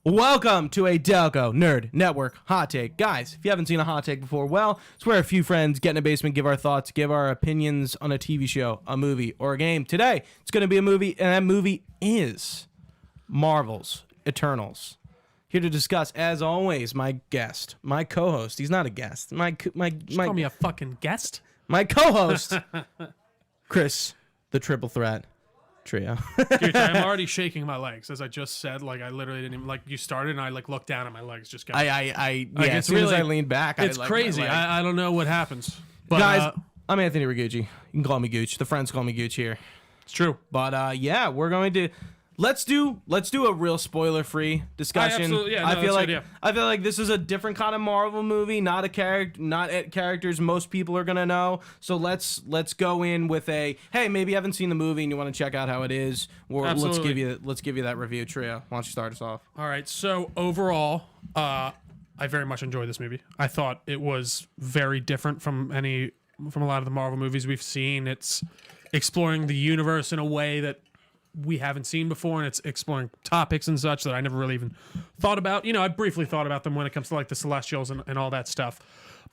Welcome to a Delco Nerd Network Hot Take. Guys, if you haven't seen a hot take before, well, it's where a few friends get in a basement, give our thoughts, give our opinions on a TV show, a movie, or a game. Today, it's going to be a movie, and that movie is Marvel's Eternals. Here to discuss, as always, my guest, my co-host. He's not a guest. Call me a fucking guest? My co-host, Chris, the Triple Threat Trio. Dude, I'm already shaking my legs, as I just said. Like, I literally didn't even, like, you started, and I, like, looked down, and my legs just got... As soon as I leaned back, it's crazy. I don't know what happens. But, guys, I'm Anthony Ragucci. You can call me Gooch. The friends call me Gooch here. It's true. But, yeah, we're going to... Let's do a real spoiler-free discussion. I feel like this is a different kind of Marvel movie, not characters most people are gonna know. So let's go in with a maybe you haven't seen the movie and you want to check out how it is. Let's give you that review. Trio, why don't you start us off? All right. So overall, I very much enjoyed this movie. I thought it was very different from a lot of the Marvel movies we've seen. It's exploring the universe in a way that we haven't seen before, and it's exploring topics and such that I never really even thought about. You know, I briefly thought about them when it comes to like the Celestials and all that stuff.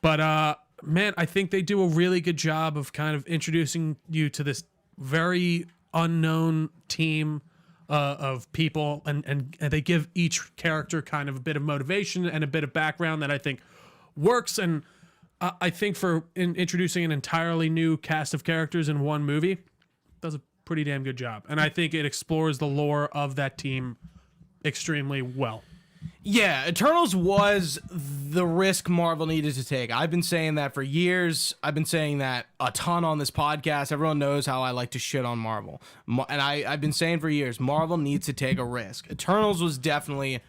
But man, I think they do a really good job of kind of introducing you to this very unknown team of people, and they give each character kind of a bit of motivation and a bit of background that I think works. And I think for introducing an entirely new cast of characters in one movie, does a pretty damn good job. And I think it explores the lore of that team extremely well. Yeah, Eternals was the risk Marvel needed to take. I've been saying that for years. I've been saying that a ton on this podcast. Everyone knows how I like to shit on Marvel. And I've been saying for years, Marvel needs to take a risk. Eternals was definitely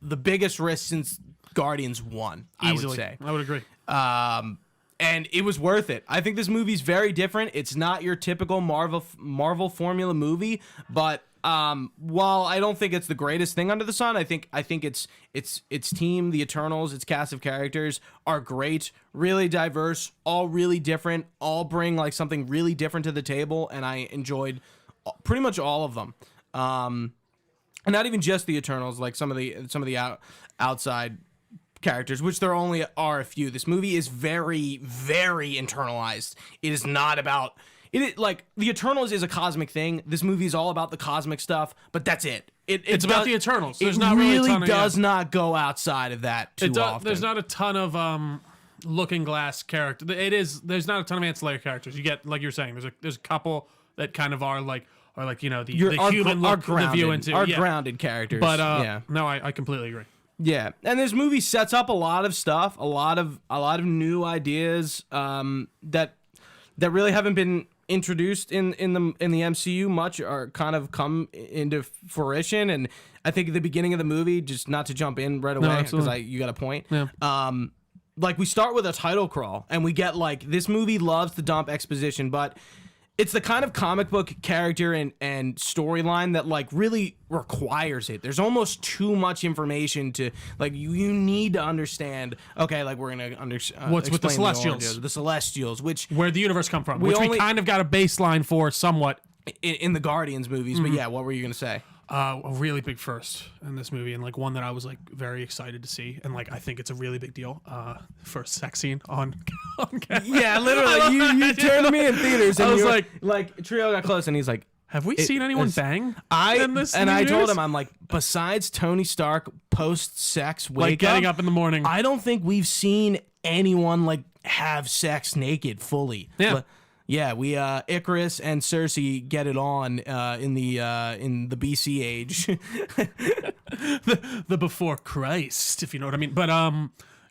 the biggest risk since Guardians 1, I would say. I would agree. And it was worth it. I think this movie's very different. It's not your typical Marvel formula movie, but while I don't think it's the greatest thing under the sun, I think its team, the Eternals, its cast of characters are great, really diverse, all really different, all bring like something really different to the table, and I enjoyed pretty much all of them. And not even just the Eternals, like some of the outside characters, which there only are a few. This movie is very, very internalized. It is not about it. Like the Eternals is a cosmic thing. This movie is all about the cosmic stuff, but that's it. It's about the Eternals. It really does not go outside of that too often. There's not a ton of Looking Glass character. There's not a ton of ancillary characters. You get, like you're saying, there's a couple that kind of are like you know the human look the view into grounded characters. But no, I completely agree. Yeah, and this movie sets up a lot of stuff, a lot of new ideas that really haven't been introduced in the MCU much, or kind of come into fruition. And I think at the beginning of the movie, just not to jump in right away because you got a point. Yeah. Like we start with a title crawl, and we get like this movie loves to dump exposition, but it's the kind of comic book character and storyline that like really requires it. There's almost too much information to like you need to understand. Okay, like we're gonna understand what's with the Celestials, the Celestials, where the universe come from, which we kind of got a baseline for somewhat in the Guardians movies. Mm-hmm. But yeah, what were you gonna say? A really big first in this movie, and like one that I was like very excited to see, and like I think it's a really big deal. First sex scene on camera. Yeah, literally, you turned to me in theaters, and I was like Trio got close, and he's like, "Have we seen anyone bang?" I told him, I'm like, besides Tony Stark post sex wake like getting up in the morning, I don't think we've seen anyone like have sex naked fully. Yeah. Yeah, we Icarus and Cersei get it on in the BC age, the before Christ, if you know what I mean. But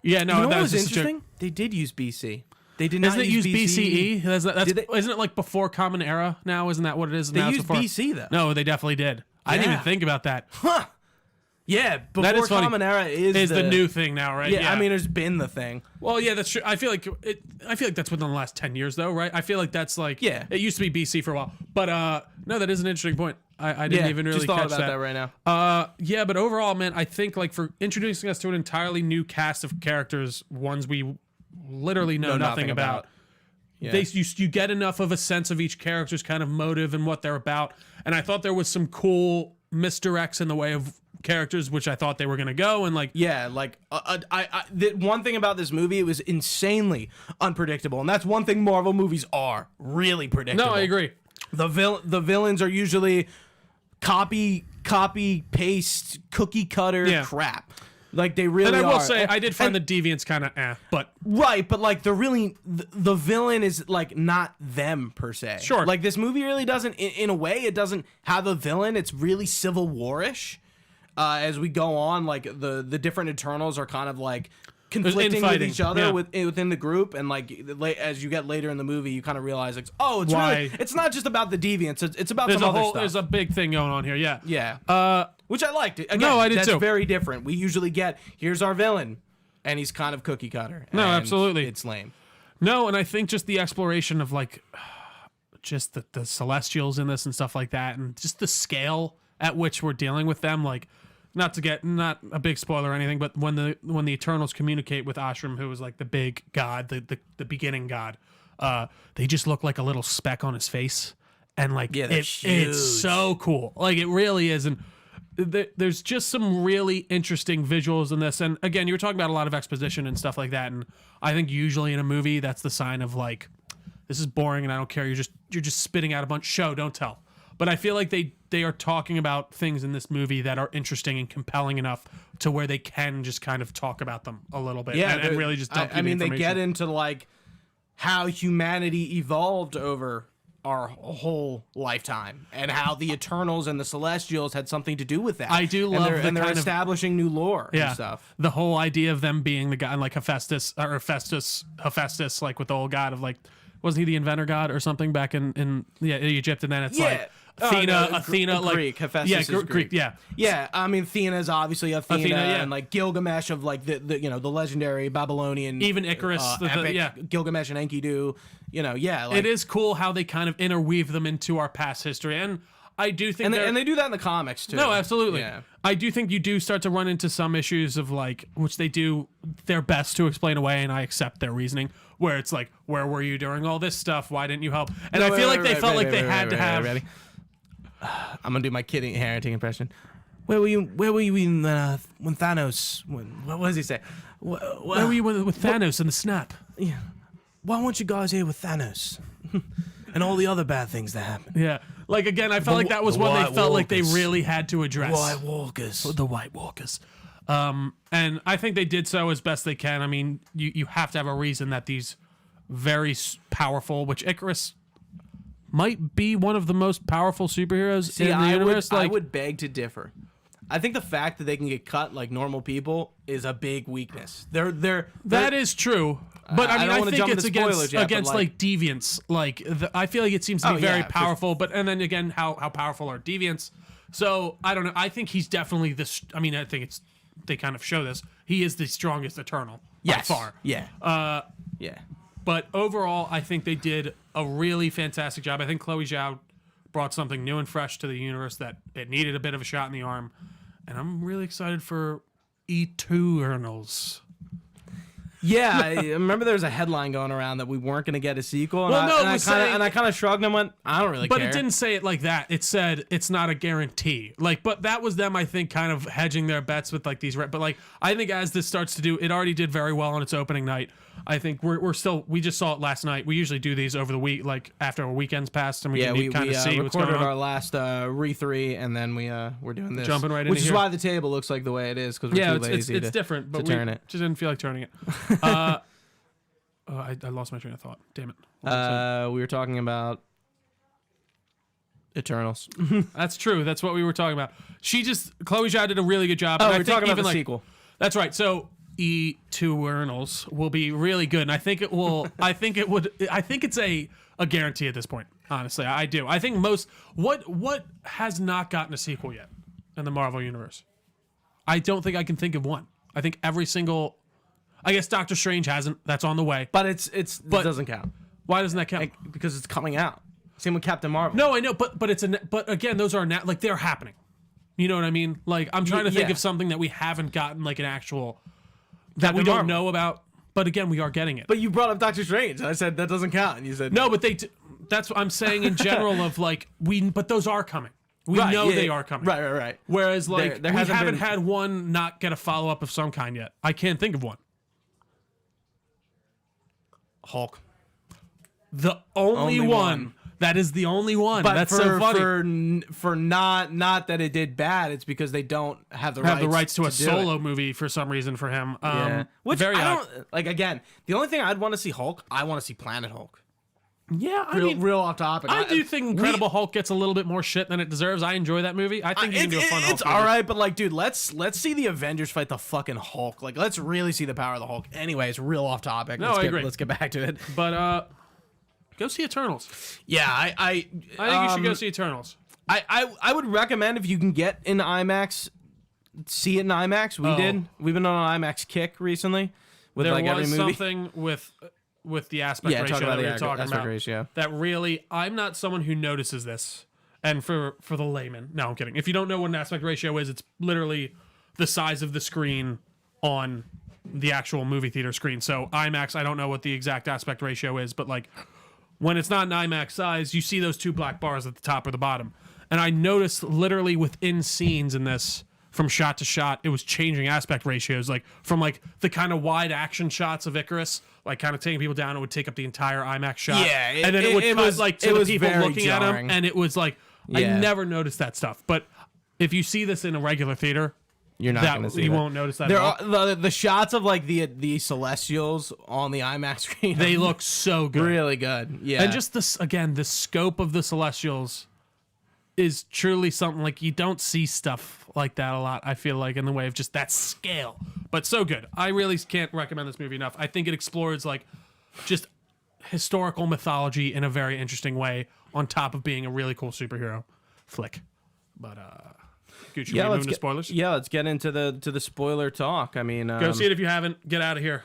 yeah, no, you know what was interesting? They did use BC. They did not use BCE. Isn't it like before Common Era now? Isn't that what it is? They used BC though. No, they definitely did. I didn't even think about that. Huh. Yeah, before Common Era is the new thing now, right? Yeah, I mean, it's been the thing. Well, yeah, that's true. I feel like that's within the last 10 years, though, right? I feel like that's like, yeah, it used to be BC for a while, but no, that is an interesting point. I didn't even really just thought catch about that right now. Yeah, but overall, man, I think like for introducing us to an entirely new cast of characters, ones we literally know nothing about. Yeah. You get enough of a sense of each character's kind of motive and what they're about, and I thought there was some cool misdirects in the way of characters, which I thought they were gonna go, and like the one thing about this movie, it was insanely unpredictable, and that's one thing Marvel movies are really predictable. No, I agree. The villains are usually copy paste cookie cutter crap. Like they really are. And I will say, I did find the deviants kind of but right, but like they're really the villain is like not them per se. Sure. Like this movie really doesn't, in a way, it doesn't have a villain. It's really Civil War-ish. As we go on, like the different Eternals are kind of like conflicting with each other within the group, and like as you get later in the movie, you kind of realize like, oh, it's not just about the deviants. It's about some other stuff. There's a big thing going on here. Yeah. Yeah. Which I liked. Again, no, I did that's too. very different. We usually get, here's our villain, and he's kind of cookie cutter. No, absolutely. It's lame. No, and I think just the exploration of like just the Celestials in this and stuff like that, and just the scale at which we're dealing with them, like not a big spoiler or anything, but when the Eternals communicate with Ashram, who was like the big god, the beginning god, they just look like a little speck on his face, and like it's so cool. Like it really is. And there's just some really interesting visuals in this. And again, you were talking about a lot of exposition and stuff like that, and I think usually in a movie that's the sign of like, this is boring and I don't care, you're just spitting out a bunch, show don't tell. But I feel like they are talking about things in this movie that are interesting and compelling enough to where they can just kind of talk about them a little bit, and really just dump you the information. They get into like how humanity evolved over our whole lifetime, and how the Eternals and the Celestials had something to do with that. I do love and they're establishing new lore and stuff. The whole idea of them being the guy like Hephaestus, like with the old god of like, wasn't he the inventor god or something back in Egypt? And then it's like Athena, like Greek. Hephaestus is Greek. Yeah. I mean, Athena is obviously Athena, and like Gilgamesh of like the legendary Babylonian, even Icarus, epic, Gilgamesh and Enkidu. Like, it is cool how they kind of interweave them into our past history, and I do think, and they do that in the comics too. No, absolutely. Yeah. I do think you do start to run into some issues of like, which they do their best to explain away, and I accept their reasoning, where it's like, where were you during all this stuff? Why didn't you help? And I feel like they felt like they had to have. Ready? I'm gonna do my Kit Harington impression. Where were you when Thanos? What does he say? Where were you with Thanos and the snap? Yeah. Why weren't you guys here with Thanos and all the other bad things that happened? Yeah. Like again, I felt like that was one they felt like they really had to address. White Walkers. The White Walkers. And I think they did so as best they can. I mean, you have to have a reason that these very powerful, which Icarus might be one of the most powerful superheroes in the universe. I would beg to differ. I think the fact that they can get cut like normal people is a big weakness. That is true. But I mean, I think it's against like deviants. Like I feel like it seems to be very powerful. But and then again, how powerful are deviants? So I don't know. I think he's definitely this. I mean, I think they kind of show this. He is the strongest Eternal by far. Yeah. But overall, I think they did a really fantastic job. I think Chloe Zhao brought something new and fresh to the universe that it needed a bit of a shot in the arm. And I'm really excited for Eternals. Yeah, I remember there was a headline going around that we weren't going to get a sequel, and I kind of shrugged and went, I don't really care. But it didn't say it like that. It said it's not a guarantee. Like, but that was them, I think, kind of hedging their bets with like these. But like, I think as this starts to do, it already did very well on its opening night. I think we just saw it last night. We usually do these over the week, like after a weekend's passed, and we kind of see what's going on. We recorded our last re3, and then we're doing this, jumping right into which is here. why the table looks like the way it is, because we're too lazy it's different, but to turn it. Just didn't feel like turning it. I lost my train of thought. Damn it. We were talking about Eternals. That's true. That's what we were talking about. Chloe Zhao did a really good job. Oh, and we're talking about the sequel. That's right. So Eternals will be really good, and I think it will. I think it's a guarantee at this point. Honestly, I do. I think what has not gotten a sequel yet in the Marvel universe. I don't think I can think of one. I think every single. I guess Doctor Strange hasn't. That's on the way. But it doesn't count. Why doesn't that count? Because it's coming out. Same with Captain Marvel. No, I know, but again, those are like they're happening. You know what I mean? Like I'm trying to think of something that we haven't gotten like an actual that we don't know about. But again, we are getting it. But you brought up Doctor Strange. I said that doesn't count, and you said no. But that's what I'm saying in general of like but those are coming. We know they are coming. Right. Whereas like there we hasn't haven't been... had one not get a follow up of some kind yet. I can't think of one. Hulk. The only one. That is the only one. But that's so funny. For not that it did bad, it's because they don't have the rights to a solo movie for some reason for him. Which very I don't like. Again, the only thing I'd want to see Hulk, I want to see Planet Hulk. Yeah, I mean, real off topic. I do think Incredible Hulk gets a little bit more shit than it deserves. I enjoy that movie. I think you can do a fun Hulk. It's all right, but like, dude, let's see the Avengers fight the fucking Hulk. Like, let's really see the power of the Hulk. Anyway, it's real off topic. I agree. Let's get back to it. But go see Eternals. Yeah, I think you should go see Eternals. I would recommend if you can get in IMAX, see it in IMAX. We've been on an IMAX kick recently with there like every was movie. Something with the aspect ratio that we were talking about. Ratio. That really, I'm not someone who notices this. And for the layman, no, I'm kidding. If you don't know what an aspect ratio is, it's literally the size of the screen on the actual movie theater screen. So IMAX, I don't know what the exact aspect ratio is, but like when it's not an IMAX size, you see those two black bars at the top or the bottom. And I noticed literally within scenes in this, from shot to shot, it was changing aspect ratios, like from like the kind of wide action shots of Icarus, like kind of taking people down, it would take up the entire IMAX shot. Yeah, and then it would cut like to the people looking jarring. at him, and it was like I never noticed that stuff. But if you see this in a regular theater, you're not going to see you that. won't notice that. There are the shots of like the Celestials on the IMAX screen. They look so good, really good. Yeah, and just this again, the scope of the Celestials is truly something like you don't see stuff like that a lot. I feel like in the way of just that scale, but so good. I really can't recommend this movie enough. I think it explores like just historical mythology in a very interesting way, on top of being a really cool superhero flick. But Gucci, we moving to spoilers? Yeah, let's get into the spoiler talk. I mean, go see it if you haven't. Get out of here.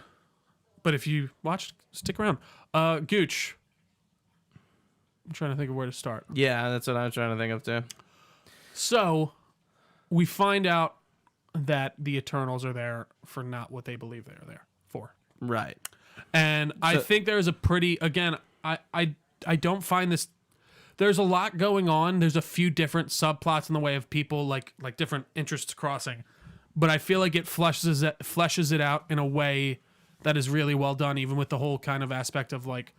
But if you watched, stick around. Gooch. I'm trying to think of where to start. Yeah, that's what I was trying to think of too. So, we find out that the Eternals are there for not what they believe they are there for. Right. And I think there's a pretty, again, I don't find this, there's a lot going on. There's a few different subplots in the way of people, like different interests crossing. But I feel like it fleshes it out in a way that is really well done, even with the whole kind of aspect of like,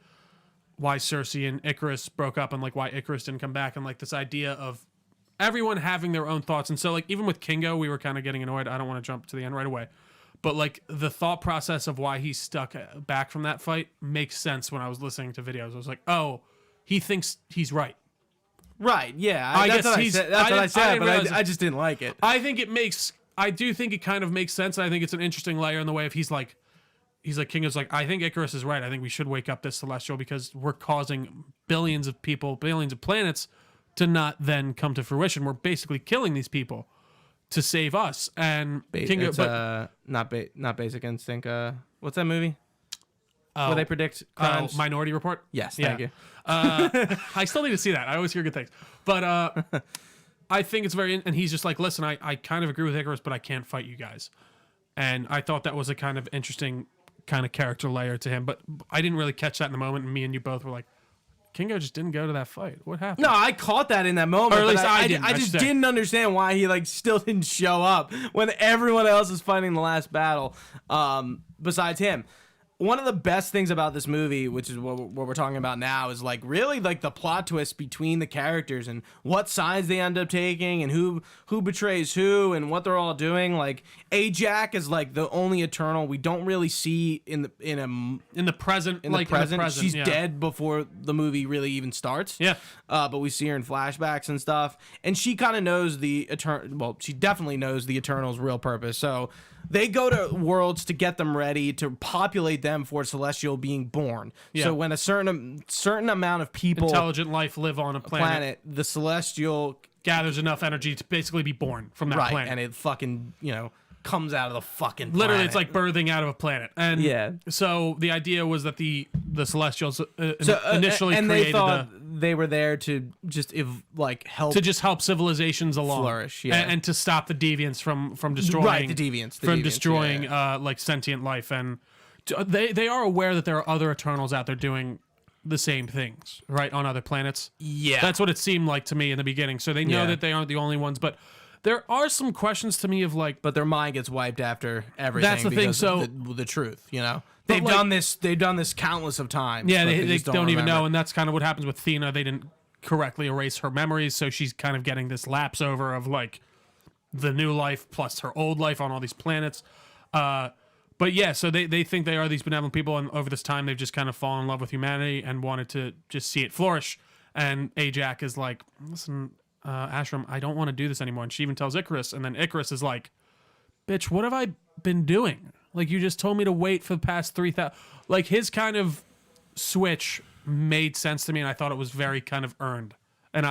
why Cersei and Icarus broke up and like why Icarus didn't come back, and like this idea of everyone having their own thoughts. And so like even with Kingo, we were kind of getting annoyed. I don't want to jump to the end right away, but like the thought process of why he's stuck back from that fight makes sense when I was listening to videos. I was like, oh, he thinks he's right. Right, yeah. That's what I said, but I just didn't like it. I do think it kind of makes sense. I think it's an interesting layer in the way of he's like Kingo's like, I think Icarus is right. I think we should wake up this Celestial because we're causing billions of people, billions of planets to not then come to fruition. We're basically killing these people to save us. And Kingo, not Basic Instinct. What's that movie? Where they predict crimes? Minority Report? Yes, thank you. I still need to see that. I always hear good things. But I think it's very... And he's just like, listen, I kind of agree with Icarus, but I can't fight you guys. And I thought that was a kind of interesting kind of character layer to him, but I didn't really catch that in the moment, and me and you both were like, Kingo just didn't go to that fight. What happened? No, I caught that in that moment. Or at least I didn't. I just didn't understand why he like still didn't show up when everyone else is fighting the last battle besides him. One of the best things about this movie, which is what we're talking about now, is like really like the plot twist between the characters and what sides they end up taking and who betrays who and what they're all doing. Like Ajax is like the only Eternal we don't really see in the present. In the present, she's dead before the movie really even starts. Yeah. But we see her in flashbacks and stuff, and she kind of knows the Well, she definitely knows the Eternal's real purpose. So they go to worlds to get them ready to populate them for Celestial being born. Yeah. So when a certain amount of people, intelligent life, live on a planet, the Celestial gathers enough energy to basically be born from that planet, and it fucking comes out of the fucking planet. Literally, it's like birthing out of a planet. And so the idea was that the Celestials initially created they were there to just help to just help civilizations along, flourish, yeah. and to stop the deviants from destroying right, the deviants, destroying yeah. like sentient life, and they are aware that there are other Eternals out there doing the same things, right, on other planets. Yeah, that's what it seemed like to me in the beginning. So they know that they aren't the only ones, but there are some questions to me of like, but their mind gets wiped after everything. That's the thing. So the truth, they've done this. They've done this countless of times. Yeah, they don't even know, and that's kind of what happens with Thena. They didn't correctly erase her memories, so she's kind of getting this lapse over of like the new life plus her old life on all these planets. But yeah, so they think they are these benevolent people, and over this time they've just kind of fallen in love with humanity and wanted to just see it flourish. And Ajak is like, listen, Ashram, I don't want to do this anymore. And she even tells Icarus, and then Icarus is like, bitch, what have I been doing? Like, you just told me to wait for the past 3,000. Like, his kind of switch made sense to me, and I thought it was very kind of earned. And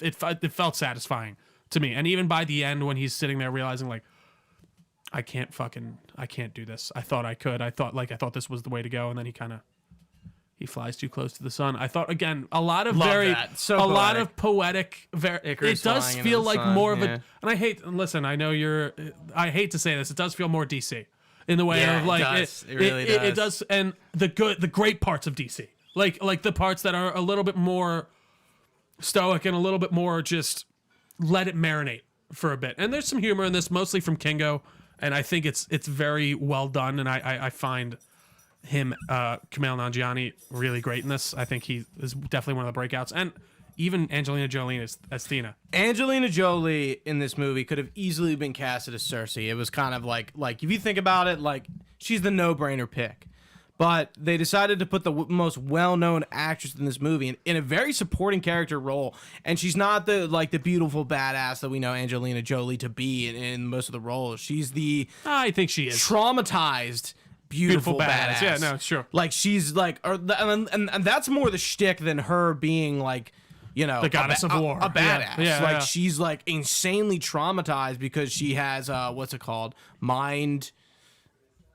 it felt satisfying to me. And even by the end, when he's sitting there realizing, like, I can't do this. I thought I could. I thought this was the way to go. And then he flies too close to the sun. I thought, again, a lot of lot of poetic. It does feel like more of a. And I hate. Listen, I know you're. I hate to say this. It does feel more DC in the way of like it really does. It does, and the great parts of DC, like the parts that are a little bit more stoic and a little bit more just let it marinate for a bit. And there's some humor in this, mostly from Kingo. And I think it's very well done, and I find him, Kumail Nanjiani, really great in this. I think he is definitely one of the breakouts, and even Angelina Jolie as Thena. Angelina Jolie in this movie could have easily been casted as Cersei. It was kind of like if you think about it, like she's the no-brainer pick. But they decided to put the most well-known actress in this movie in a very supporting character role, and she's not the beautiful badass that we know Angelina Jolie to be in most of the roles. She's the I think she is traumatized, beautiful badass. Yeah, no, sure. Like she's like, and that's more the shtick than her being like, the goddess of war, a badass. Yeah, she's like insanely traumatized because she has what's it called, mind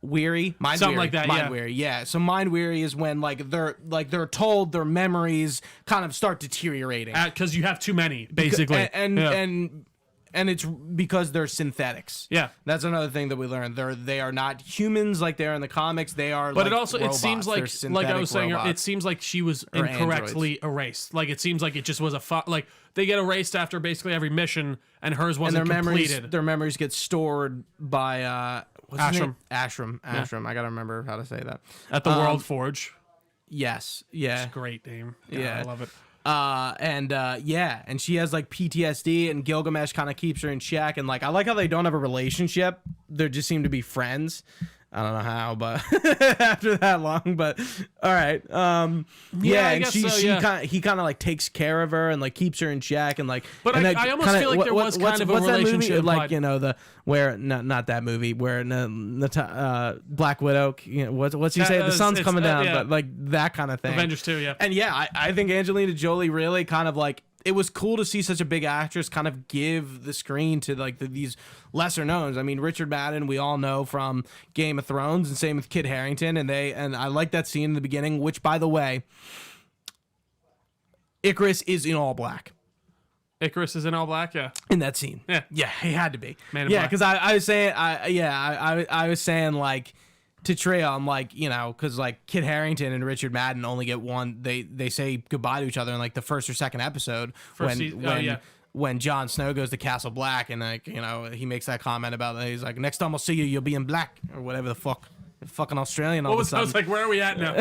weary, something like that. Mind weary, yeah. So mind weary is when they're told their memories kind of start deteriorating because you have too many, basically, and it's because they're synthetics. Yeah, that's another thing that we learned. They are not humans like they are in the comics. They are. But robots. It seems like I was saying, it seems like she was incorrectly erased. Like it seems like it just was like they get erased after basically every mission, and hers wasn't completed. Their memories get stored by Ashram. Ashram. Yeah. I gotta remember how to say that. At the World Forge. Yes. Yeah. It's a great name. Yeah. I love it. And she has like PTSD, and Gilgamesh kind of keeps her in check. And like, I like how they don't have a relationship. They just seem to be friends. I don't know how, but after that long, but all right. And he kind of like takes care of her and like keeps her in check and like. But I almost feel like there was kind of a relationship. Like where not that movie where Black Widow. What's he say? The sun's coming down, but like that kind of thing. Avengers 2, yeah. And yeah, I think Angelina Jolie really kind of like. It was cool to see such a big actress kind of give the screen to like these lesser knowns. I mean, Richard Madden, we all know from Game of Thrones, and same with Kit Harington. And I like that scene in the beginning, which, by the way, Icarus is in all black. Icarus is in all black, yeah. In that scene, yeah, he had to be. Man in black. Because I was saying, I was saying like. To Trey, I'm like, because like Kit Harington and Richard Madden only get one. They say goodbye to each other in like the first or second episode when Jon Snow goes to Castle Black, and like he makes that comment about he's like, next time I'll see you, you'll be in black or whatever the fuck. Fucking Australian. I was like, where are we at now?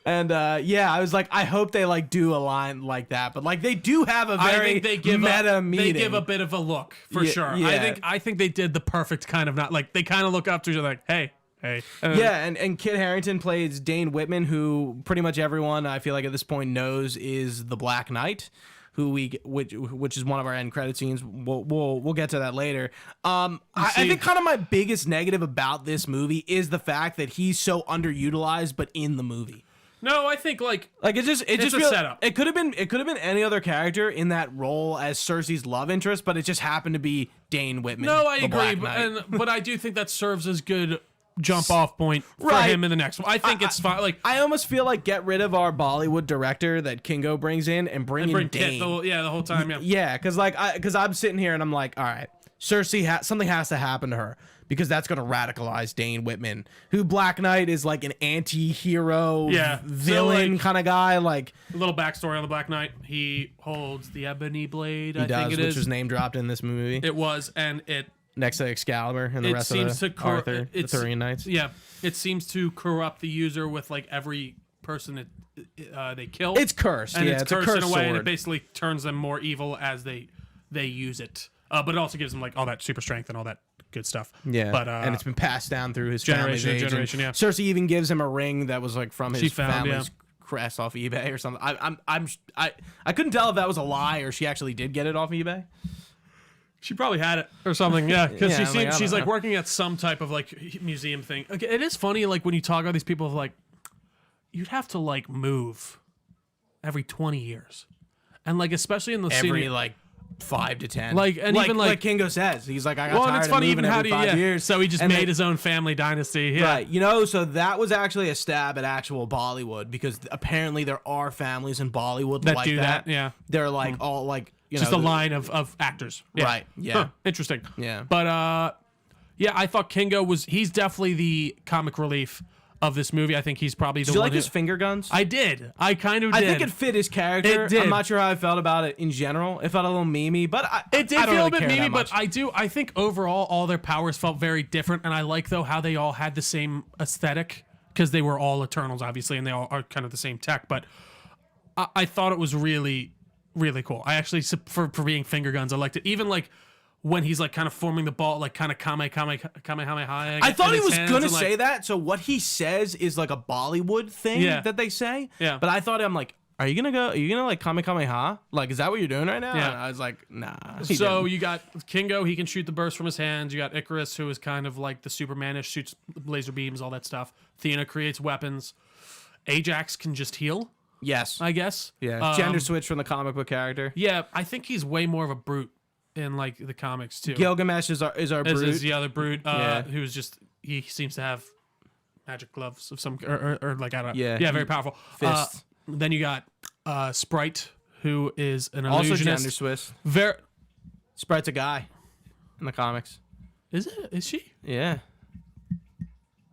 And I was like, I hope they like do a line like that, but like they do have a very meta meeting. They give a bit of a look for sure. Yeah. I think they did the perfect kind of not like they kind of look up to each other like, hey. And Kit Harington plays Dane Whitman, who pretty much everyone I feel like at this point knows is the Black Knight, which is one of our end credit scenes. We'll get to that later. I think kind of my biggest negative about this movie is the fact that he's so underutilized, but in the movie. No, I think like it just feels, setup. It could have been any other character in that role as Cersei's love interest, but it just happened to be Dane Whitman. No, I agree, but I do think that serves as good jump off point for Right. him in the next one. I think it's fine. Like I almost feel like get rid of our Bollywood director that Kingo brings in and bring in Dane. Kit the whole time. Yeah. Yeah, because I'm sitting here and I'm like, all right, Cersei, something has to happen to her because that's gonna radicalize Dane Whitman, who Black Knight is like an anti-hero, villain kind of guy. Like a little backstory on the Black Knight: he holds the ebony blade. he does, which was name dropped in this movie. It was, and it next to Excalibur and the rest of the Arthur, the Arthurian Knights. Yeah, it seems to corrupt the user with like every person they kill. It's cursed. And yeah, it's it's cursed a cursed in a way, sword. and it basically turns them more evil as they use it. But it also gives them like all that super strength and all that good stuff. Yeah, but and it's been passed down through his generation family's to age. generation. Yeah, Cersei even gives him a ring that was like from his found, family's crest off eBay or something. I couldn't tell if that was a lie or she actually did get it off eBay. She probably had it or something. Yeah, because Yeah, she's like working at some type of like museum thing. Okay, it is funny like when you talk about these people of like you'd have to like move every 20 years, and like especially in the Every scene, like 5 to 10. even like Kingo says, he's like, I got well, tired and it's of funny moving even how every do you 5 years. So he just And made then- his own family dynasty. Yeah. Right, so that was actually a stab at actual Bollywood because apparently there are families in Bollywood That like do that, yeah. They're like all like Just a line of actors. Yeah. Right, yeah. Huh, interesting. Yeah. But yeah, I thought Kingo he's definitely the comic relief of this movie. I think he's probably the Did you one like his finger guns? I did. I kind of did. I think it fit his character. It did. I'm not sure how I felt about it in general. It felt a little memey, but It did I don't feel really a bit care that memey, but much. I think overall all their powers felt very different, and I like though how they all had the same aesthetic because they were all Eternals, obviously, and they all are kind of the same tech. But I thought it was really, really cool. I actually for being finger guns, I liked it. Even like when he's like kind of forming the ball, like kind of kamehameha. I thought he was gonna say that. So what he says is like a Bollywood thing Yeah. that they say. Yeah. But I thought I'm like, are you gonna like kamehameha? Like, is that what you're doing right now? Yeah. And I was like, nah. he So didn't. you got Kingo, he can shoot the burst from his hands. You got Icarus, who is kind of like the Supermanish, shoots laser beams, all that stuff. Athena creates weapons. Ajax can just heal, Yes. I guess. Yeah. Gender switch from the comic book character. Yeah, I think he's way more of a brute in like the comics too. Gilgamesh is our brute. Is the other brute, Yeah. who's just he seems to have magic gloves of some or like I don't know. Yeah. very powerful. Fists. Then you got Sprite, who is an Also illusionist. gender switch. Very Sprite's a guy in the comics. is it? Is she? Yeah.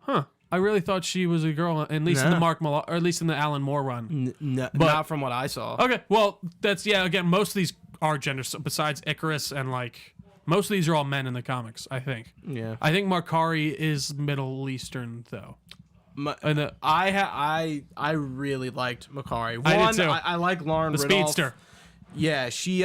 Huh. I really thought she was a girl, at least in No. the Mark Millar, or at least in the Alan Moore run. Not from what I saw. Okay, well, that's again, most of these are gender, besides Icarus and like most of these are all men in the comics. I think. Yeah. I think Markari is Middle Eastern though. And the I really liked Makari. I did One, too. I like Lauren the Ridolph. speedster. Yeah, she's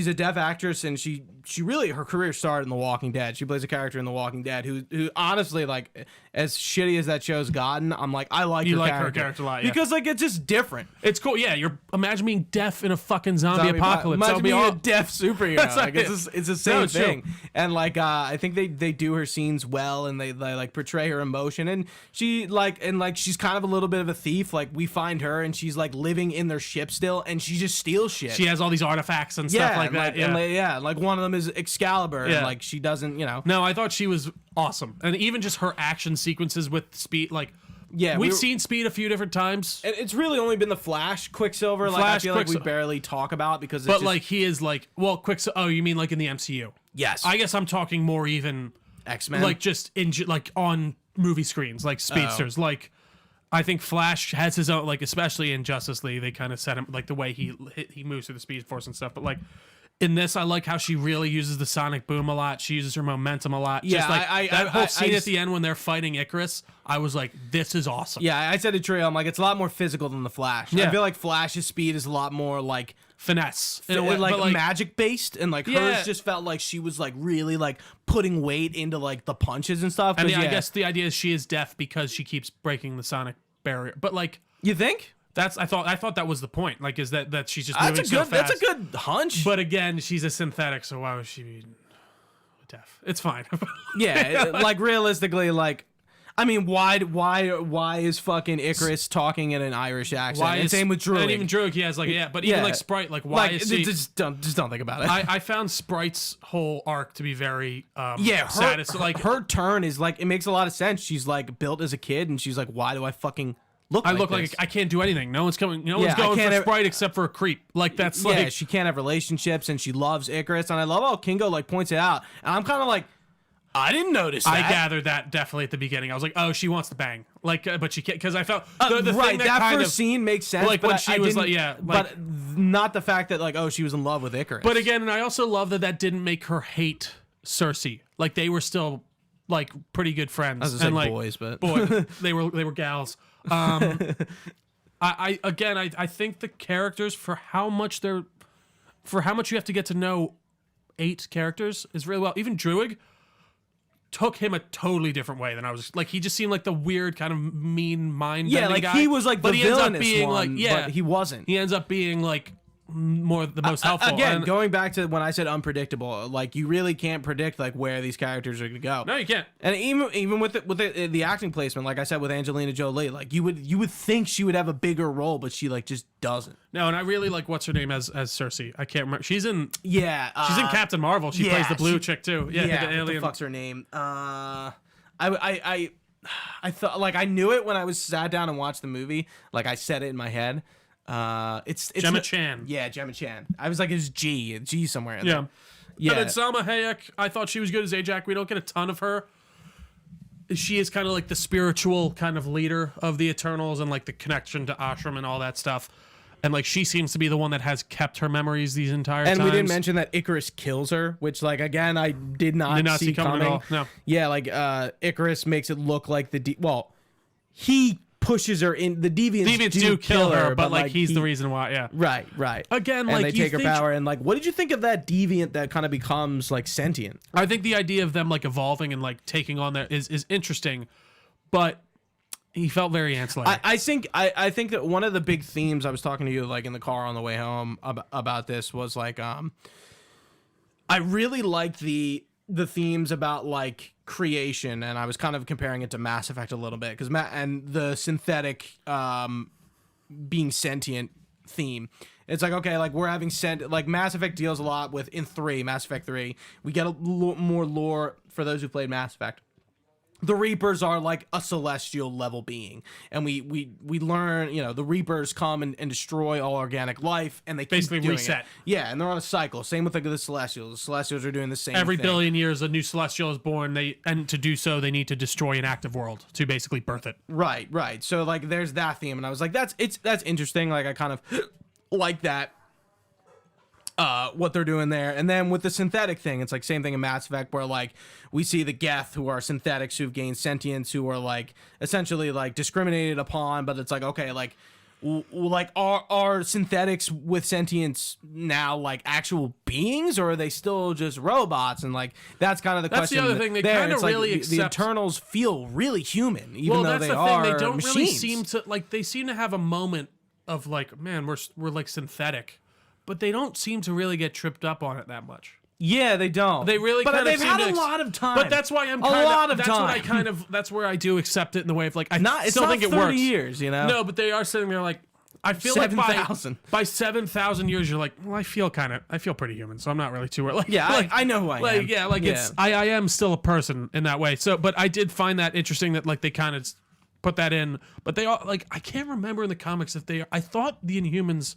a deaf actress, and she really her career started in The Walking Dead. She plays a character in The Walking Dead who honestly, like, as shitty as that show's gotten, I'm like, I like You her like character. her character a lot, yeah. Because like it's just different. It's cool. Yeah, you're imagine being deaf in a fucking zombie apocalypse. That Imagine would be being all a deaf superhero. That's Like, right. it's the same No, it's true. thing. And like I think they do her scenes well, and they like portray her emotion. And she's kind of a little bit of a thief. Like we find her, and she's like living in their ship still, and she just steals shit. She has all these artifacts and stuff like that. And like one of them is Excalibur. Yeah. And like she doesn't, No, I thought she was awesome, and even just her action sequences with Speed. Like, Yeah, we've seen Speed a few different times, And it's really only been the Flash, Quicksilver. Like I Flash, feel like we Quicksilver. barely talk about because it's but just, like he is like Quicksilver. Oh, you mean like in the MCU? yes, I guess I'm talking more even X-Men. like just like on movie screens, like speedsters. Like I think Flash has his own, like especially in Justice League, they kind of set him like the way he moves through the Speed Force and stuff. But like in this, I like how she really uses the sonic boom a lot. She uses her momentum a lot. Yeah, just like that whole scene I at the end when they're fighting Icarus, I was like, this is awesome. Yeah, I said to Trey, I'm like, it's a lot more physical than the Flash. Yeah. I feel like Flash's speed is a lot more like Finesse in a way, like, but, magic based, and like Yeah. hers just felt like she was like really like putting weight into like the punches and stuff. and 'cause, I guess the idea is she is deaf because she keeps breaking the sonic barrier. But like you think that's I thought that was the point. Like is that she's just moving that's a so good fast. that's a good hunch. But again, she's a synthetic, so why would she be deaf? It's fine. yeah, like realistically, like I mean, why is fucking Icarus talking in an Irish accent? Why And is same with Druig. And even Druig, he has like but even like Sprite, like why is he? Just don't think about it. I found Sprite's whole arc to be very her turn is like, it makes a lot of sense. She's like built as a kid, and she's like, why do I fucking look? I like look this? like I can't do anything. No one's coming. No one's going for Sprite except for a creep. Like that's like she can't have relationships, and she loves Icarus, and I love how Kingo like points it out, and I'm kind of like, I didn't notice that. I gathered that definitely at the beginning. I was like, oh, she wants to bang. Like, but she can't, because I felt the right. thing That kind first of scene makes sense. like but when she was like, yeah, like, but not the fact that like, oh, she was in love with Icarus. But again, and I also love that didn't make her hate Cersei. Like they were still like pretty good friends. I was and like like boys, but they were gals. I think the characters for how much you have to get to know 8 characters is really well. Even Druig took him a totally different way than I was. Like he just seemed like the weird kind of mean mind bending like guy. he was like the villainous being one, like but he wasn't. He ends up being like more the most helpful. Again, going back to when I said unpredictable, like you really can't predict like where these characters are going to go. No, you can't. And even with the acting placement, like I said with Angelina Jolie, like you would think she would have a bigger role, but she like just doesn't. No, and I really like what's her name as Cersei. I can't remember. She's in she's in Captain Marvel. She plays the blue chick too. Yeah, the alien. What the fuck's her name? I thought like I knew it when I was sat down and watched the movie. Like I said it in my head. It's Gemma Chan. Yeah, Gemma Chan. I was like, it's G somewhere in yeah. there. Yeah. And then Salma Hayek, I thought she was good as Ajax. We don't get a ton of her. She is kind of like the spiritual kind of leader of the Eternals and like the connection to Ashram and all that stuff. And like she seems to be the one that has kept her memories these entire times. And we didn't mention that Icarus kills her, which like again I did not see coming at all. No. Yeah, like Icarus makes it look like he pushes her in. The deviants do kill her, but like he's the reason why. Yeah, right. Again, and like they take her power. And like, what did you think of that deviant that kind of becomes like sentient? I think the idea of them like evolving and like taking on that is interesting, but he felt very ancillary. I think that one of the big themes I was talking to you like in the car on the way home about this was like I really liked the themes about like creation, and I was kind of comparing it to Mass Effect a little bit because and the synthetic being sentient theme. It's like, okay, like we're having like Mass Effect deals a lot with Mass Effect 3. We get a more lore for those who played Mass Effect. The Reapers are like a celestial level being, and we learn, the Reapers come and destroy all organic life, and they basically keep doing reset. it. Yeah, and they're on a cycle. Same with like the Celestials. The Celestials are doing the same. Every thing. billion years, a new Celestial is born. And to do so, they need to destroy an active world to basically birth it. Right. So like, there's that theme, and I was like, that's interesting. Like, I kind of like that. What they're doing there. And then with the synthetic thing, it's like same thing in Mass Effect where like we see the Geth who are synthetics who've gained sentience, who are like essentially like discriminated upon, but it's like, okay, like like are synthetics with sentience now like actual beings, or are they still just robots? And like that's kind of the question. That's the other thing. They kind of really like, accept the Eternals feel really human, even though they are They don't machines. really seem to like. They seem to have a moment of like, man, we're like synthetic. But they don't seem to really get tripped up on it that much. Yeah, they don't. They really, but kind they've of seem had to a lot of time. But that's why I'm a kind lot of. That's time. what I kind of. That's where I do accept it in the way of like. It's still not think it 30 works. years, No, but they are sitting there like. I feel 7,000. like by 7,000 years, you're like, well, I feel pretty human, so I'm not really too like. Yeah, like, I know who I am. Yeah, like it's. I am still a person in that way. So, but I did find that interesting that like they kind of put that in, but they all like I can't remember in the comics if they. I thought the Inhumans.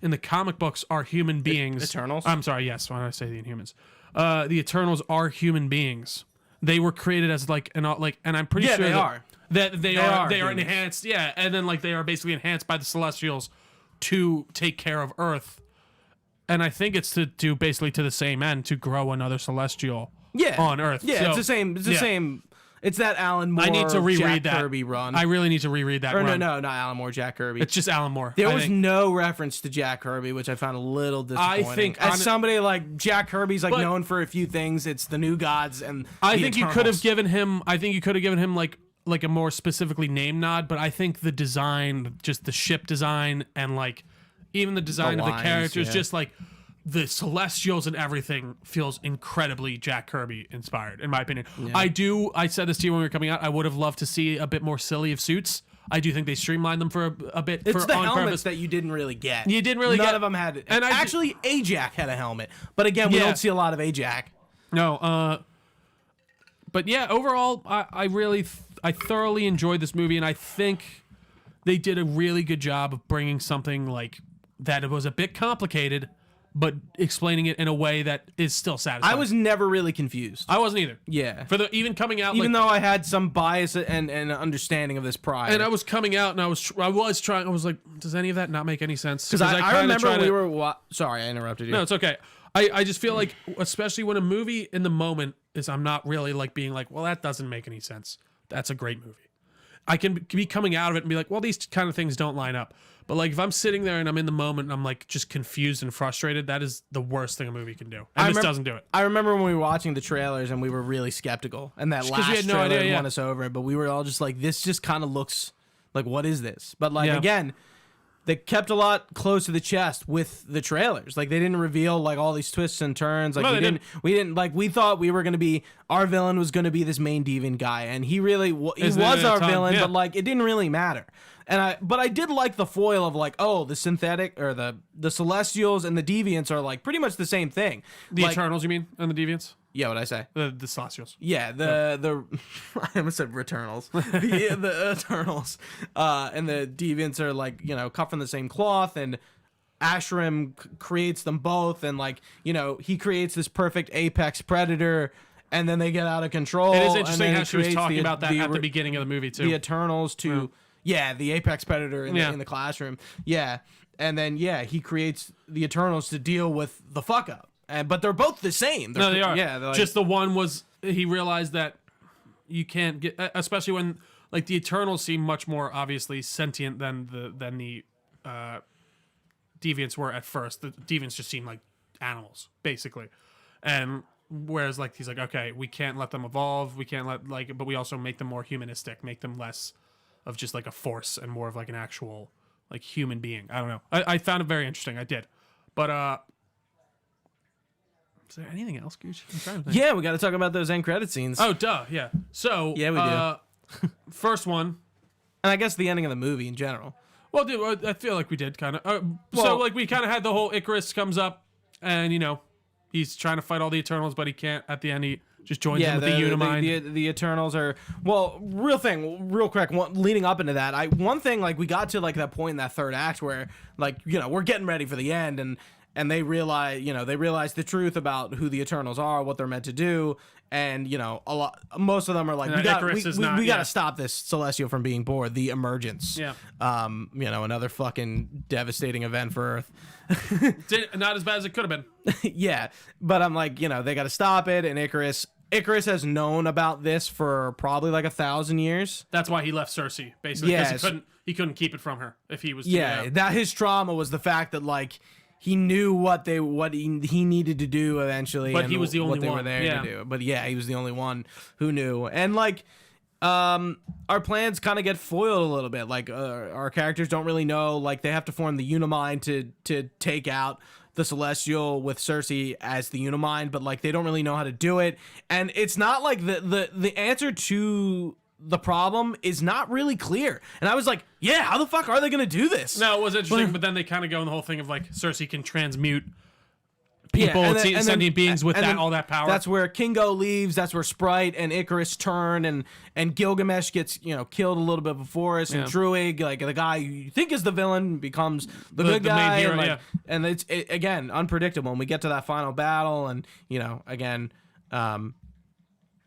In the comic books, are human beings. Eternals? I'm sorry, yes. Why did I say the Inhumans? The Eternals are human beings. They were created as like, and I'm pretty sure they are. That they are humans. enhanced. Yeah, and then like they are basically enhanced by the Celestials to take care of Earth. And I think it's to do basically to the same end to grow another Celestial on Earth. Yeah, so, it's the same. It's the same. It's that Alan Moore. I need to reread Jack that Kirby run. I really need to reread that. Or run. no, not Alan Moore. Jack Kirby. It's just Alan Moore. There was no reference to Jack Kirby, which I found a little disappointing. I think as somebody like Jack Kirby's like known for a few things. It's the New Gods and I the think Eternals. you could have given him. I think you could have given him like a more specifically name nod. But I think the design, just the ship design, and like even the design of the lines, characters, yeah. just like the Celestials and everything feels incredibly Jack Kirby inspired, in my opinion. Yeah. I said this to you when we were coming out. I would have loved to see a bit more silly of suits. I do think they streamlined them for a bit. It's the on helmets purpose. that you didn't really get. You didn't really None get. of them had it. And Actually, Ajax had a helmet. But again, we Yeah. don't see a lot of Ajax. No, but yeah, overall, I thoroughly enjoyed this movie, and I think they did a really good job of bringing something like that. It was a bit complicated, but explaining it in a way that is still satisfying. I was never really confused. I wasn't either. Yeah. For even coming out, Even though I had some bias and understanding of this prior. and I was coming out, and I was trying. I was like, does any of that not make any sense? Because I kinda remember tried we to- were... Sorry, I interrupted you. No, it's okay. I just feel like, especially when a movie in the moment is, I'm not really like being like, well, that doesn't make any sense. That's a great movie. I can be coming out of it and be like, well, these kind of things don't line up. But like if I'm sitting there and I'm in the moment and I'm like just confused and frustrated, that is the worst thing a movie can do. And this doesn't do it. I remember when we were watching the trailers and we were really skeptical. And that 'cause last we had no trailer idea, yeah. won us over. But we were all just like, this just kind of looks like, what is this? But like, Yeah. again... They kept a lot close to the chest with the trailers. Like they didn't reveal like all these twists and turns. Like No, they we didn't like we thought we were going to be our villain was going to be this main deviant guy, and he really he Isn't it was at our the time? villain, Yeah. but like it didn't really matter. And I did like the foil of like, oh, the synthetic or the Celestials and the Deviants are like pretty much the same thing. The Like- Eternals, you mean, and the Deviants? Yeah, what'd I say? The Celestials. Yeah, the I almost said Returnals. the Eternals and the Deviants are like, you know, cut from the same cloth, and Ashram creates them both, and like, you know, he creates this perfect apex predator, and then they get out of control. It is and interesting then how he she was creates talking about that at the beginning of the movie, too. the Eternals to the apex predator in, Yeah. in the classroom. Yeah, and then he creates the Eternals to deal with the fuck up. But they're both the same. No, they are. Yeah, they're like, just the one was, he realized that you can't get, especially when like the Eternals seem much more obviously sentient than the Deviants were at first. The Deviants just seem like animals, basically. And whereas like he's like, okay, we can't let them evolve. We can't let like, but we also make them more humanistic, make them less of just like a force and more of like an actual like human being. I don't know. I found it very interesting. I did, but is there anything else, Gooch? I'm trying to think. yeah, we got to talk about those end credit scenes. Oh, duh. Yeah. So Yeah, we do. First one. And I guess the ending of the movie in general. Well, dude, I feel like we did kind of. So Well- like we kind of had the whole Icarus comes up, and you know, he's trying to fight all the Eternals, but he can't. At the end, he just joins in with the Unimind. The Eternals are real quick. Leading up into that, one thing like we got to like that point in that third act where like, you know, we're getting ready for the end, and they realize the truth about who the Eternals are, what they're meant to do, and you know, most of them are like, And we got Icarus is not- we got yeah. to stop this Celestial from being born. The emergence. Yeah. You know, another fucking devastating event for Earth. Not as bad as it could have been. Yeah, but I'm like, you know, they got to stop it, and Icarus has known about this for probably like 1,000 years. That's why he left Cersei, basically, because Yes. he couldn't keep it from her if he was. Yeah, that his trauma was the fact that like he knew what he needed to do eventually, But and he was the only what they were one, there yeah. to do. But yeah, he was the only one who knew, and like. Our plans kind of get foiled a little bit. Like our characters don't really know. Like they have to form the Unimind to take out the Celestial with Cersei as the Unimind, but like they don't really know how to do it. And it's not like the answer to the problem is not really clear. And I was like, yeah, how the fuck are they gonna do this? No, it was interesting, but then they kind of go in the whole thing of like Cersei can transmute people, and then- sentient beings with and that then all that power. That's where Kingo leaves. That's where Sprite and Icarus turn, and Gilgamesh gets killed a little bit before us, and Yeah. Druig, like the guy you think is the villain, becomes the good the main guy, hero, and, like, yeah. and it's again unpredictable. And we get to that final battle, and again,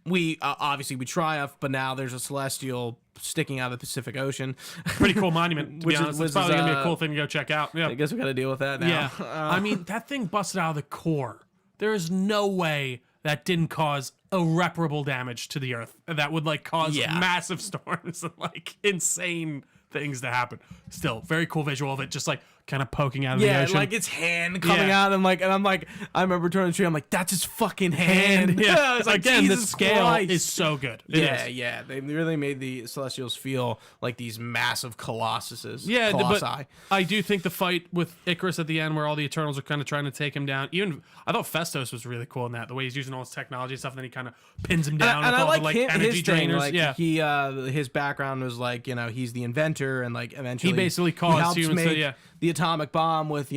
we obviously we triumph, but now there's a Celestial sticking out of the Pacific Ocean. pretty cool monument, to be honest. It's probably going to be a cool thing to go check out. Yeah. I guess we got to deal with that now. Yeah. I mean, that thing busted out of the core. There is no way that didn't cause irreparable damage to the Earth. That would like cause Yeah. massive storms and like insane things to happen. Still, very cool visual of it just like kind of poking out of the ocean. like its hand coming out, and I'm like, I remember turning the tree. I'm like, that's his fucking hand. Yeah. I was like, Again, the Jesus scale Christ. is so good. It is. Yeah. They really made the Celestials feel like these massive colossuses. Yeah, Colossi. but I do think the fight with Icarus at the end, where all the Eternals are kind of trying to take him down. Even I thought Festos was really cool in that, the way he's using all his technology and stuff, and then he kind of pins him down and with I all like the him, energy his thing, drainers. like, Yeah, his background was like, he's the inventor, and like eventually he basically caused helps humans to make the atomic bomb with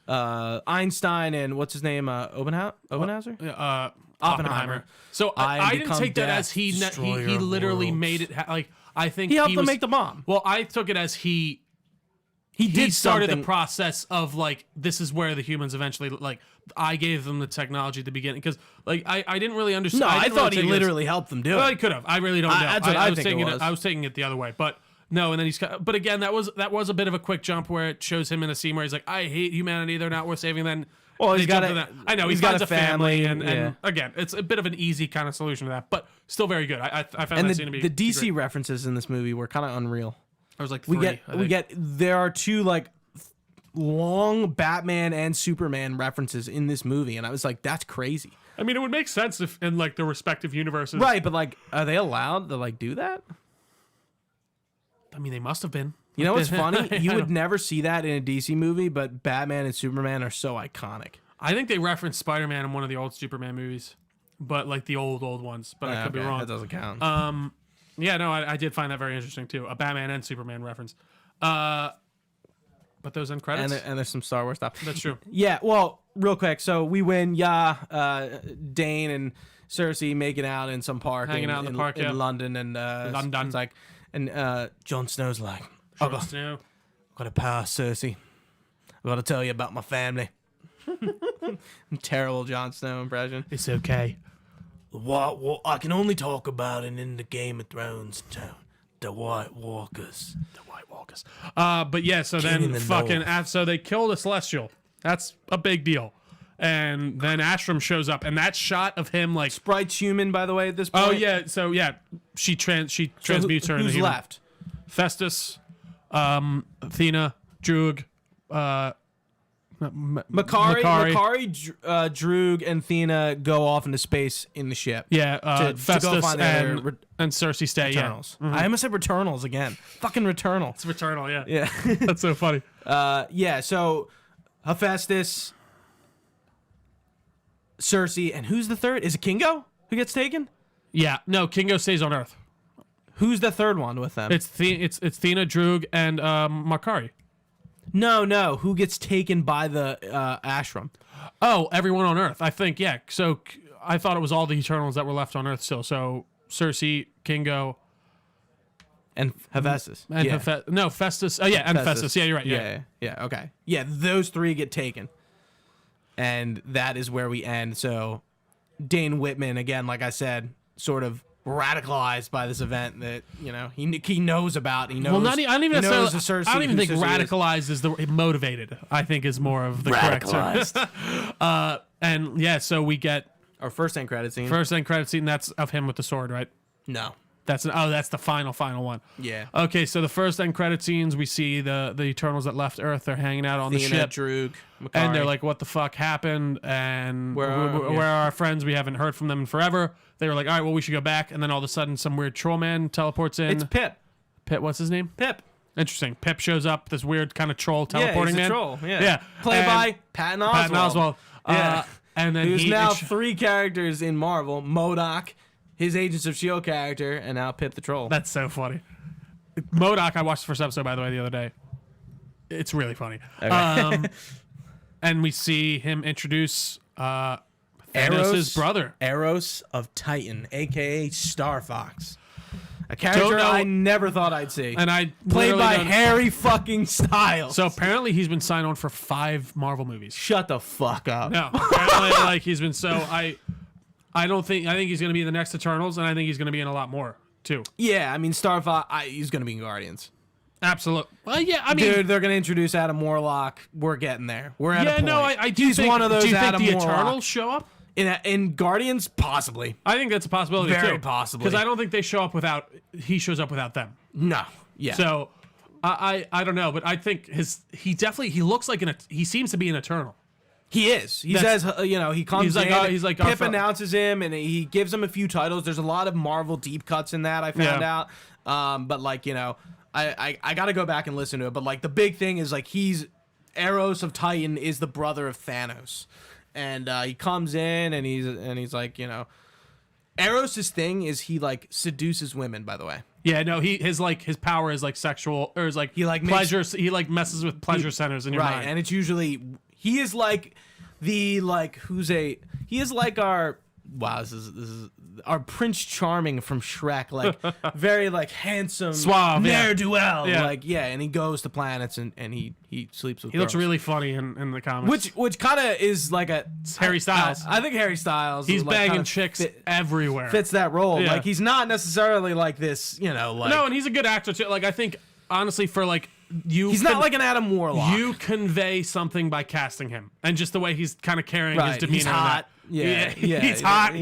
Einstein and what's his name, Oppenheimer. Oppenheimer. So I didn't take that as he literally made it. I think He helped them was, make the bomb. Well, I took it as he did started something. the process of like, this is where the humans eventually, like, I gave them the technology at the beginning, because like I didn't really understand. No, I didn't thought really he take it as- literally helped them do Well, it. he could have. I really don't know. That's what I think taking it was. I was taking it the other way, but no. And then but again, that was a bit of a quick jump where it shows him in a scene where he's like, I hate humanity. They're not worth saving. Then Well, they he's got jump a- to that. I know he's he's got got a a family, family, and yeah. again, it's a bit of an easy kind of solution to that, but still very good. I found And that scene to be the DC great. references in this movie were kind of unreal. I was like, three, There are two like long Batman and Superman references in this movie, and I was like, that's crazy. I mean, it would make sense if in like the respective universes, Right, but like, are they allowed to like do that? I mean, they must have been. You know what's funny? You I would don't- never see that in a DC movie, but Batman and Superman are so iconic. I think they referenced Spider-Man in one of the old Superman movies, but like the old ones. But I could be wrong. That doesn't count. Yeah, no, I did find that very interesting too. A Batman and Superman reference. But those end credits. and there's some Star Wars stuff. That's true. Yeah, well, real quick. So we win. Dane and Cersei making out in some park, Hanging out in the park, in yeah. London, and London. It's like, and Jon Snow's like, I've got a power, Cersei. I've got to tell you about my family. Terrible Jon Snow impression. It's okay. What I can only talk about it in the Game of Thrones tone. The White Walkers. The White Walkers. But yeah, so King in then the fucking North. so they kill the Celestial. That's a big deal. And then Astrum shows up, and that shot of him like, Sprite's human, by the way, at this point. oh yeah, so yeah, she transmutes her into Who's human. left? Festus, Athena, Drug, Makari, Droog, and Thena go off into space in the ship. yeah, to go Festus find the other and Cersei stay. Returnals. Yeah, I almost said Returnals again. Fucking Returnal. it's Returnal. Yeah, Yeah. that's so funny. Yeah, so Hephaestus, Cersei, and who's the third? Is it Kingo who gets taken? Yeah, no, Kingo stays on Earth. Who's the third one with them? It's Thena, Drug, and Makari. No. Who gets taken by the ashram? Oh, everyone on Earth. I think, yeah. So I thought it was all the Eternals that were left on Earth still. So Cersei, Kingo, And Hephaestus. and yeah. Festus. Oh yeah, and Festus. Yeah, you're right. Yeah. Okay. Yeah, those three get taken, and that is where we end. So Dane Whitman, again, like I said, sort of radicalized by this event that he knows about. He knows. Well, I don't even he knows necessarily. the I don't even who think Cersei is. radicalized is the motivated. I think is more of the correct term. And yeah, so we get Our first end credit scene. first end credit scene. That's of him with the sword, right? No. That's the final one. Yeah. Okay, so the first end credit scenes, we see the Eternals that left Earth. They're hanging out on the Thena, ship. Droog, And they're Makari. like, what the fuck happened? And Where where are- are our friends? We haven't heard from them in forever. They were like, all right, well, we should go back. And then all of a sudden, some weird troll man teleports in. It's Pip. Pip, what's his name? Pip. Interesting. Pip shows up, this weird kind of troll Yeah, teleporting he's a man. troll. Yeah. Yeah. Played And by Patton Oswalt. Patton Oswalt. Yeah. And then Who's he now three characters in Marvel: MODOK, his Agents of S.H.I.E.L.D. character, and now Pip the Troll. That's so funny. MODOK, I watched the first episode, by the way, the other day. It's really funny. And we see him introduce Thanos' brother. Eros of Titan, a.k.a. Star Fox. A character know- I never thought I'd see. And I Played literally by don't- Harry fucking Styles. So apparently he's been signed on for 5 Marvel movies. Shut the fuck up. No, apparently like he's been so I think he's gonna be in the next Eternals, and I think he's gonna be in a lot more too. Yeah, I mean, Star Fox, he's going to be in Guardians. Absolutely. Well, yeah, I mean, Dude, they're going to introduce Adam Warlock. We're getting there. We're at a yeah, point. no, I do He's think, one of those do you think Adam the Warlock. Eternals show up? In Guardians, possibly. I think that's a possibility Very too. possibly. Because I don't think they show up without he shows up without them. No. Yeah. So I don't know, but I think he looks like he seems to be an Eternal. He is. He says, he comes in. He's like Pip announces him, and he gives him a few titles. There's a lot of Marvel deep cuts in that, I found out. But like, I got to go back and listen to it. But like, the big thing is like, Eros of Titan is the brother of Thanos, and he comes in and he's like, Eros' thing is he like seduces women. By the way. Yeah, no, his power is like sexual, or is like he like pleasure. He like messes with pleasure centers in your mind, and it's usually he is like he is like our this is our Prince Charming from Shrek, like very like handsome, suave, ne'er-do-well, and he goes to planets and he sleeps with. He looks really funny in the comics, which kind of is like Harry Styles. I think Harry Styles. He's bagging chicks everywhere. Fits that role. Yeah. Like he's not necessarily like this, No, and he's a good actor too. Like I think honestly for like. He's not like an Adam Warlock. You convey something by casting him, and just the way he's kind of carrying his demeanor. He's hot. Yeah, he's hot.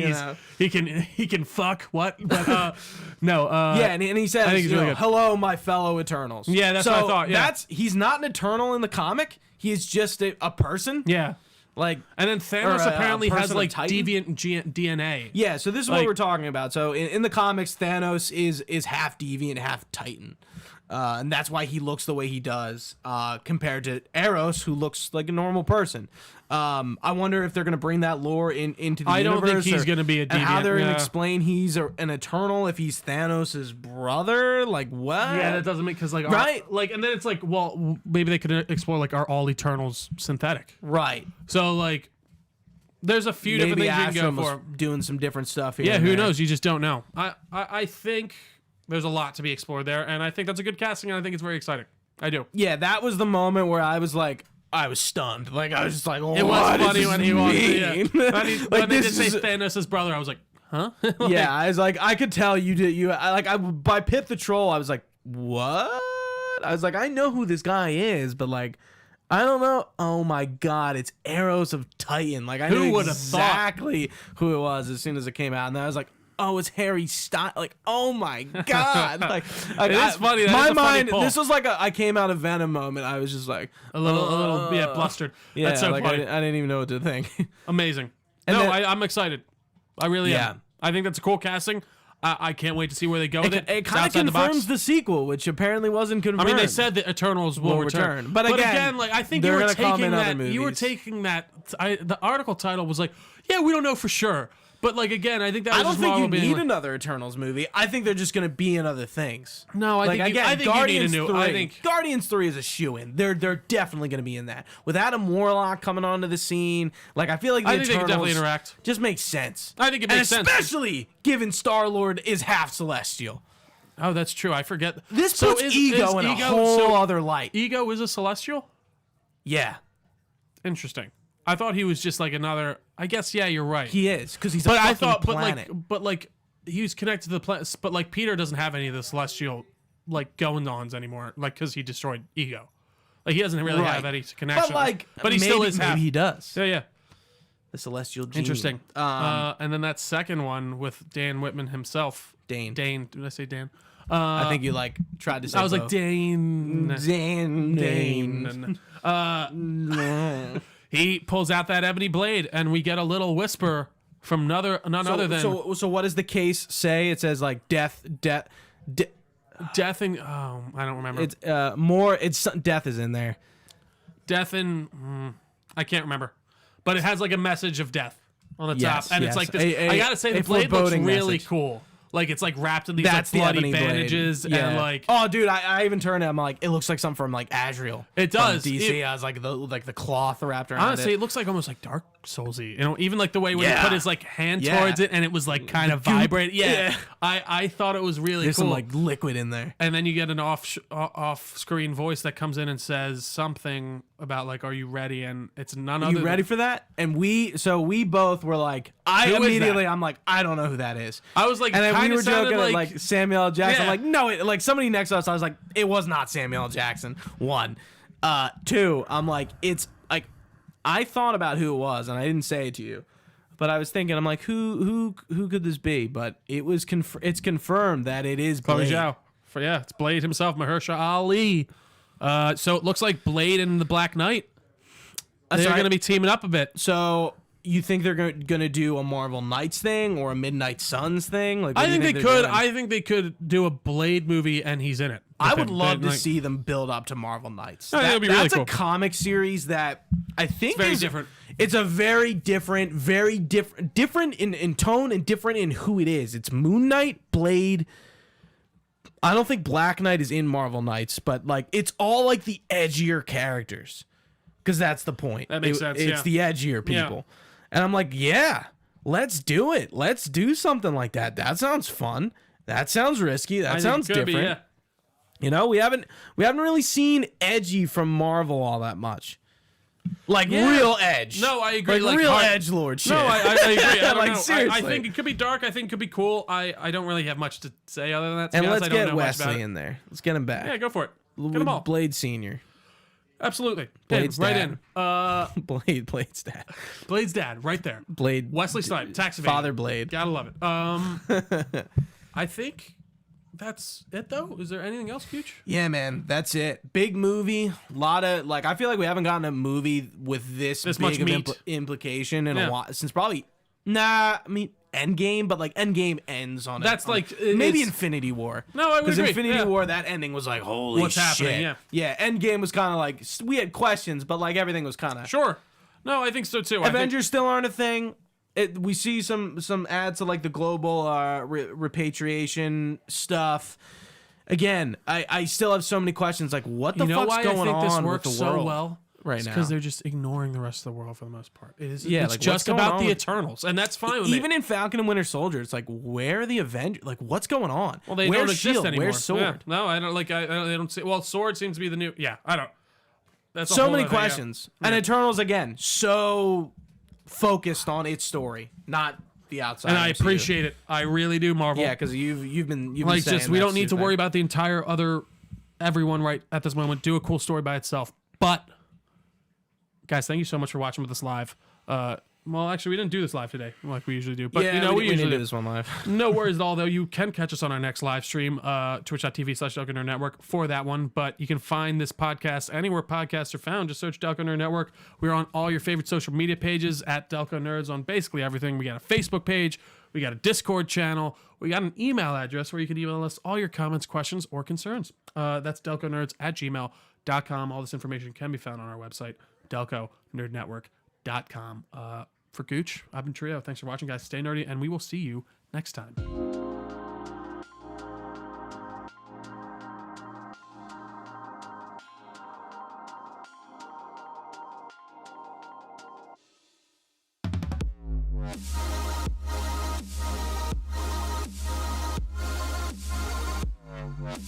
He can fuck. What? But, no. And he says, really "Hello, my fellow Eternals." Yeah, that's what I thought. Yeah. He's not an Eternal in the comic. He is just a person. Yeah. Like, and then Thanos apparently has like deviant DNA. Yeah, so this is what we're talking about. So in the comics, Thanos is half deviant, half Titan. And that's why he looks the way he does, compared to Eros, who looks like a normal person. I wonder if they're going to bring that lore into the universe. I don't think he's going to be a deviant. And how they're going to explain he's an Eternal if he's Thanos' brother. Like, what? Yeah, that doesn't make... Because, like... Right? And then it's like, well, maybe they could explore, like, are all Eternals synthetic? Right. So, like... There's a few different things you can go for. Doing some different stuff here. Yeah, who knows? You just don't know. I think... There's a lot to be explored there, and I think that's a good casting, and I think it's very exciting. I do. Yeah, that was the moment where I was like, I was stunned. Like, I was just like, oh, it was funny when he walked in. Yeah. Like, when they did say Thanos' brother, I was like, huh? Yeah, I was like, I could tell you did. By Pip the Troll, I was like, what? I was like, I know who this guy is, but like, I don't know. Oh my God, it's Eros of Titan. Like, I knew exactly who it was as soon as it came out, and then I was like, oh, it's Harry Styles. Like, oh my God. Like it is funny. My mind, this was like I came out of Venom moment. I was just like a little blustered. Yeah, that's so like funny. I didn't even know what to think. Amazing. I'm excited. I really am. I think that's a cool casting. I can't wait to see where they go with it. It kind of confirms the sequel, which apparently wasn't confirmed. I mean, they said that Eternals will return. But again, like I think you were taking that. The article title was like, yeah, we don't know for sure. But like again, I think that was just Marvel I don't think you need like, another Eternals movie. I think they're just going to be in other things. No, I think Guardians you need a new. 3, I think Guardians 3 is a shoo-in. They're definitely going to be in that. With Adam Warlock coming onto the scene, like I feel like the Eternals they can definitely interact. Just makes sense. I think it makes sense, especially given Star-Lord is half Celestial. Oh, that's true. I forget. This puts Ego in a whole other light. Ego is a Celestial? Yeah. Interesting. I thought he was just like another. I guess you're right. He is because he's a fucking planet. But like he was connected to the planet. But like Peter doesn't have any of the celestial like goings-ons anymore. Like because he destroyed Ego. Like he doesn't really have any connection. But he still is half. Maybe he does. Yeah. The celestial gene. Interesting. And then that second one with Dan Whitman himself. Dane. Did I say Dan? I think you like tried to say. I was both. like Dane. He pulls out that ebony blade, and we get a little whisper from none other than. So what does the case say? It says like death, and I don't remember. It's It's death is in there. Death and I can't remember, but it has like a message of death on the top, and it's like this. I gotta say, the blade looks really cool. Like it's like wrapped in these like bloody bandages and like. Oh, dude, I even turned it. I'm like, it looks like something from like Azrael. It does. DC has like the cloth wrapped around. Honestly, it looks like almost like Dark Soulsy. You know, even like the way when he put his like hand towards it and it was like kind of vibrating. Yeah. I thought it was really There's cool. some like liquid in there. And then you get an off-screen voice that comes in and says something about like, "Are you ready?" And it's none other. You ready for that? And we both were like, I'm like, I don't know who that is. I was like, and then we were joking like Samuel L. Jackson. Yeah. Like, no, like somebody next to us. I was like, it was not Samuel L. Jackson. 1, 2. I'm like, it's like, I thought about who it was, and I didn't say it to you, but I was thinking, I'm like, who could this be? But it was it's confirmed that it is Chloe Blade. Zhao It's Blade himself, Mahershala Ali. So it looks like Blade and the Black Knight. They're going to be teaming up a bit. So you think they're going to do a Marvel Knights thing or a Midnight Suns thing? Like, I think they could. I think they could do a Blade movie and he's in it. I would love to see them build up to Marvel Knights. I think that'd be really cool. That's a comic series that I think Very different. It's a very different in tone and different in who it is. It's Moon Knight, Blade. I don't think Black Knight is in Marvel Knights, but like it's all like the edgier characters, because that's the point. That makes sense. It's the edgier people, and I'm like, yeah, let's do it. Let's do something like that. That sounds fun. That sounds risky. That sounds different. You know, we haven't really seen edgy from Marvel all that much. Like real edge. No, I agree. Like real edgelord shit. No, I agree. I don't like know. seriously. I think it could be dark. I think it could be cool. I don't really have much to say other than that. And let's get Wesley in there. Let's get him back. Yeah, go for it. Get them all. Blade Senior. Absolutely. Blade's right dad. in. Blade's dad. Blade's dad, right there. Blade. Wesley Snipes, tax evasion. Father Blade. Gotta love it. I think that's it, though. Is there anything else, Gooch? Yeah, man, that's it. Big movie. A lot of I feel like we haven't gotten a movie with this big much of meat. implication in a while since probably. I mean Endgame, but like Endgame ends on that's maybe it's, Infinity War. No, I would agree. Infinity War, that ending was like holy What's shit. happening? Yeah. Endgame was kind of like we had questions, but like everything was kind of sure. No, I think so too. Avengers still aren't a thing. We see some ads to like the global repatriation stuff. Again, I still have so many questions. Like, what the fuck's going on this with works the so world well right now? Because they're just ignoring the rest of the world for the most part. It's like, just about the Eternals, and that's fine with me. Even in Falcon and Winter Soldier, it's like, where are the Avengers? Like, what's going on? Well, they Where's don't exist Shield? anymore. Where's Sword? Yeah. No, I don't like. They don't see. Well, Sword seems to be the new. Yeah, I don't. That's So many questions. And Eternals again, so focused on its story, not the outside. And I appreciate it. I really do, Marvel. Yeah, because you've been like saying just we don't need to worry about. about the entire everyone right at this moment. Do a cool story by itself. But guys, thank you so much for watching with us live. Well, actually, we didn't do this live today like we usually do. But Yeah, you know, we usually didn't do do this one live. No worries at all, though. You can catch us on our next live stream, twitch.tv/Delco Nerd Network for that one. But you can find this podcast anywhere podcasts are found. Just search Delco Nerd Network. We're on all your favorite social media pages at Delco Nerds on basically everything. We got a Facebook page. We got a Discord channel. We got an email address where you can email us all your comments, questions, or concerns. That's delconerds@gmail.com. All this information can be found on our website, delconerdnetwork.com. For Gooch, I've been Trio. Thanks for watching, guys. Stay nerdy, and we will see you next time. We'll be right back.